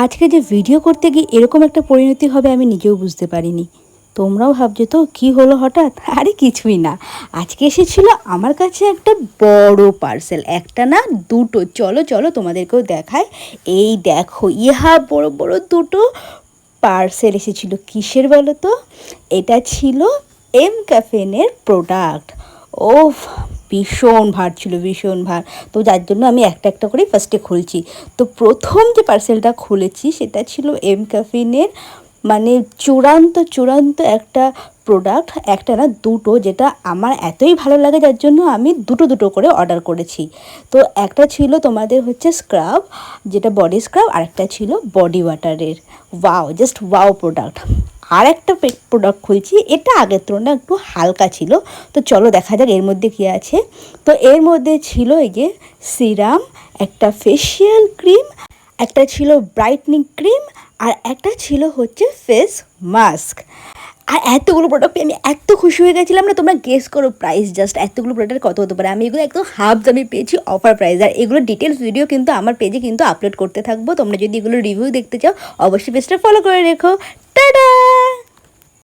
আজকে যে ভিডিও করতে গিয়ে এরকম একটা পরিণতি হবে আমি নিজেও বুঝতে পারিনি। তোমরাও ভাবছো তো কী হলো হঠাৎ? আরে কিছুই না। আজকে এসেছিলো আমার কাছে একটা বড় পার্সেল, একটা না দুটো। চলো চলো তোমাদেরকেও দেখায়। এই দেখো, ইহা বড় বড় দুটো পার্সেল এসেছিলো। কিসের বলো তো? এটা ছিল এম ক্যাফেনের প্রোডাক্ট। ওফ, ভীষণ ভার ছিল, ভীষণ ভার। তো যার জন্য আমি একটা একটা করে ফার্স্টে খুলছি। তো প্রথম যে পার্সেলটা খুলেছি সেটা ছিল এম ক্যাফিনের, মানে চূড়ান্ত চূড়ান্ত একটা প্রোডাক্ট, একটা না দুটো, যেটা আমার এতই ভালো লাগে যার জন্য আমি দুটো দুটো করে অর্ডার করেছি। তো একটা ছিল তোমাদের হচ্ছে স্ক্রাব, যেটা বডি স্ক্রাব, আর একটা ছিল বডি ওয়াটারের। Wow, just wow product. আর একটা প্রোডাক্ট খুলছি, এটা আগের তুলনায় একটু হালকা ছিল। তো চলো দেখা যাক এর মধ্যে কী আছে। তো এর মধ্যে ছিল এই যে সিরাম, একটা ফেসিয়াল ক্রিম, একটা ছিল ব্রাইটনিং ক্রিম, আর একটা ছিল হচ্ছে ফেস মাস্ক। আর এতগুলো প্রোডাক্ট পেয়ে আমি এত খুশি হয়ে গেছিলাম না, তোমরা গেস করো প্রাইস জাস্ট এতগুলো প্রোডাক্টের কত হতে পারে। আমি এগুলো একদম হাফ দামে পেয়েছি, অফার প্রাইস। আর এগুলো ডিটেলস ভিডিও কিন্তু আমার পেজে কিন্তু আপলোড করতে থাকবো। তোমরা যদি এগুলো রিভিউ দেখতে চাও অবশ্যই পেজটা ফলো করে রেখো। টাটা।